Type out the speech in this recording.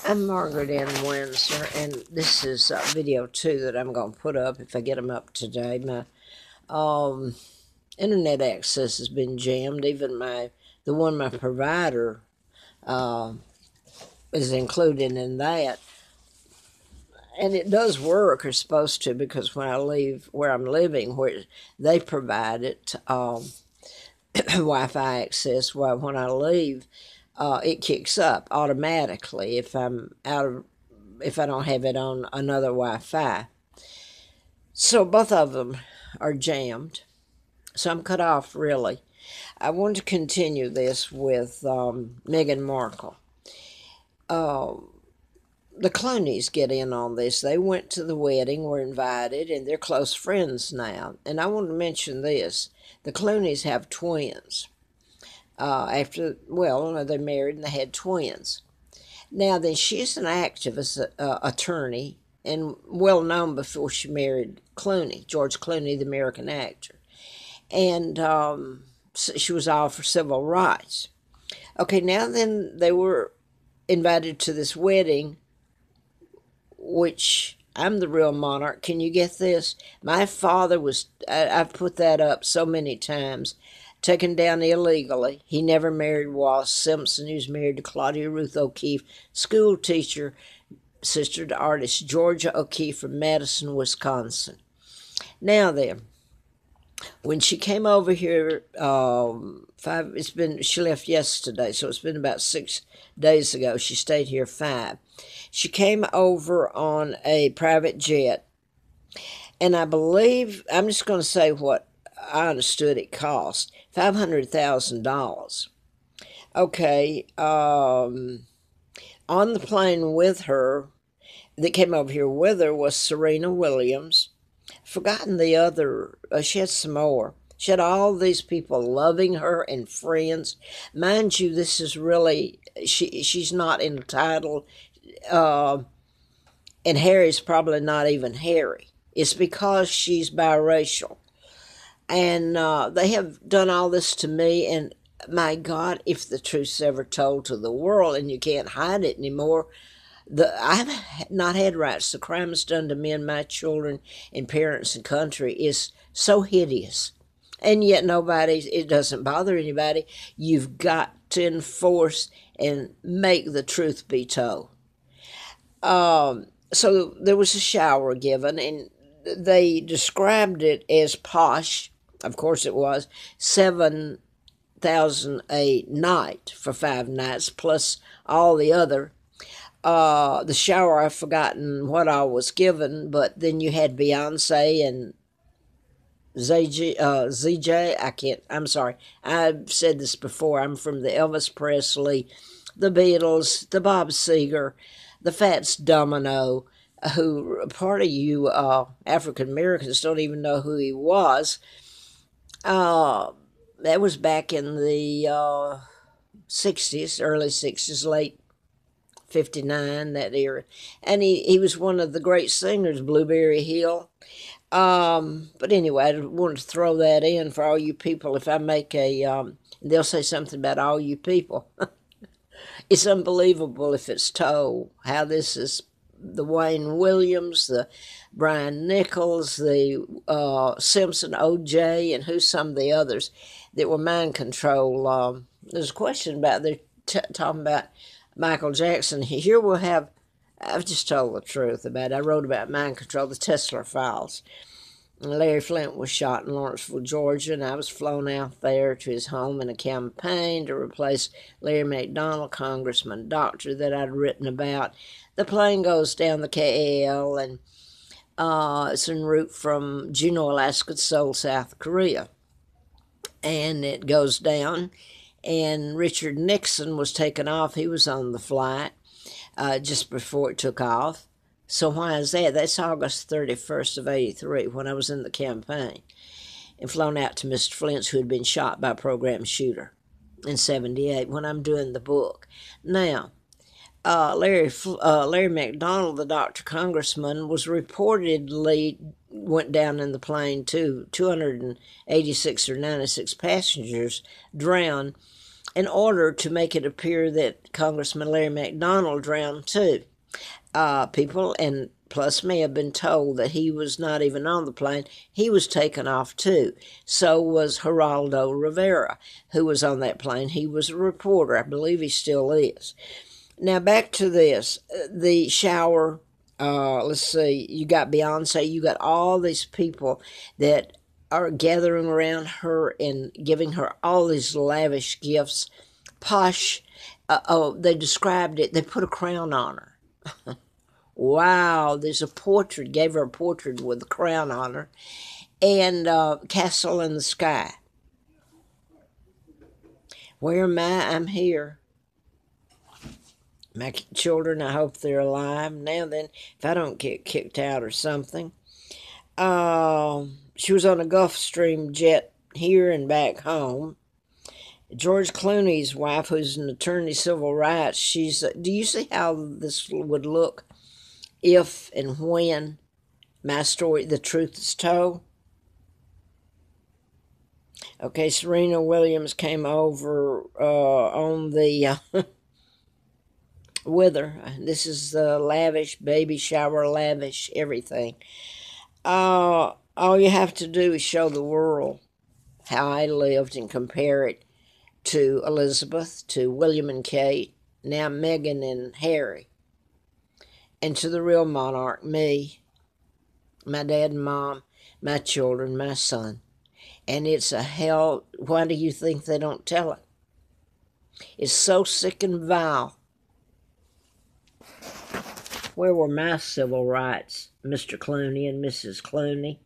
I'm Margaret Ann Windsor, and this is video 2 that I'm going to put up if I get them up today. My internet access has been jammed. Even the one my provider uh, is included in that. And it does work, or supposed to, because when I leave where I'm living, where they provide it, Wi-Fi access, well, when I leave, it kicks up automatically if I don't have it on another Wi-Fi. So both of them are jammed. So I'm cut off, really. I want to continue this with Meghan Markle. The Clooneys get in on this. They went to the wedding, were invited, and they're close friends now. And I want to mention this. The Clooneys have twins. They're married and they had twins. Now, then, she's an activist attorney and well known before she married Clooney, George Clooney, the American actor. And so she was all for civil rights. Okay, now then, they were invited to this wedding, which I'm the real monarch. Can you get this? My father was, I've put that up so many times, taken down illegally. He never married Wallace Simpson. He was married to Claudia Ruth O'Keefe, school teacher, sister to artist Georgia O'Keefe from Madison, Wisconsin. Now then, when she came over here, she left yesterday, so it's been about 6 days ago. She stayed here 5. She came over on a private jet, and I believe, I'm just going to say what I understood it cost, $500,000. Okay, on the plane with her, that came over here with her, was Serena Williams. Forgotten the other, she had some more. She had all these people loving her and friends. Mind you, this is really, she's not entitled, and Harry's probably not even Harry. It's because she's biracial. And they have done all this to me, and my God, if the truth's ever told to the world and you can't hide it anymore, I've not had rights. The crime is done to me and my children and parents and country is so hideous. And yet it doesn't bother anybody. You've got to enforce and make the truth be told. So there was a shower given, and they described it as posh. Of course it was. 7,000 a night for 5 nights, plus all the other. The shower, I've forgotten what I was given, but then you had Beyonce and ZJ. I'm sorry. I've said this before. I'm from the Elvis Presley, the Beatles, the Bob Seger, the Fats Domino, who part of you African Americans don't even know who he was. That was back in the 60s, early 60s, late 59, that era. And he was one of the great singers, Blueberry Hill. But anyway, I wanted to throw that in for all you people. If I make they'll say something about all you people. It's unbelievable if it's told how this is the Wayne Williams, the Brian Nichols, the Simpson O.J., and who's some of the others that were mind control. There's a question about, they're talking about Michael Jackson. Here we'll have, I've just told the truth about it. I wrote about mind control, the Tesla files. Larry Flint was shot in Lawrenceville, Georgia, and I was flown out there to his home in a campaign to replace Larry McDonald, congressman, doctor that I'd written about. The plane goes down the KAL, and it's en route from Juneau, Alaska to Seoul, South Korea. And it goes down, and Richard Nixon was taken off. He was on the flight just before it took off. So why is that? That's August 31st of 83, when I was in the campaign, and flown out to Mr. Flint's, who had been shot by a program shooter in 78, when I'm doing the book. Now, Larry McDonald, the doctor congressman, was reportedly went down in the plane too. 286 or 96 passengers drowned. in order to make it appear that Congressman Larry McDonald drowned too. People, and plus me, have been told that he was not even on the plane. He was taken off too. So was Geraldo Rivera, who was on that plane. He was a reporter. I believe he still is. Now back to this. The shower, let's see, you got Beyonce, you got all these people that are gathering around her and giving her all these lavish gifts. Posh, they described it, they put a crown on her. Wow, there's a portrait, gave her a portrait with a crown on her, and Castle in the Sky. Where am I? I'm here. My children, I hope they're alive. Now then, if I don't get kicked out or something. She was on a Gulfstream jet here and back home. George Clooney's wife, who's an attorney civil rights, she's, do you see how this would look if and when my story, the truth is told? Okay, Serena Williams came over on the with her. This is the lavish baby shower, lavish everything. All you have to do is show the world how I lived and compare it to Elizabeth, to William and Kate, now Meghan and Harry, and to the real monarch, me, my dad and mom, my children, my son. And it's a hell. Why do you think they don't tell it? It's so sick and vile. Where were my civil rights, Mr. Clooney and Mrs. Clooney?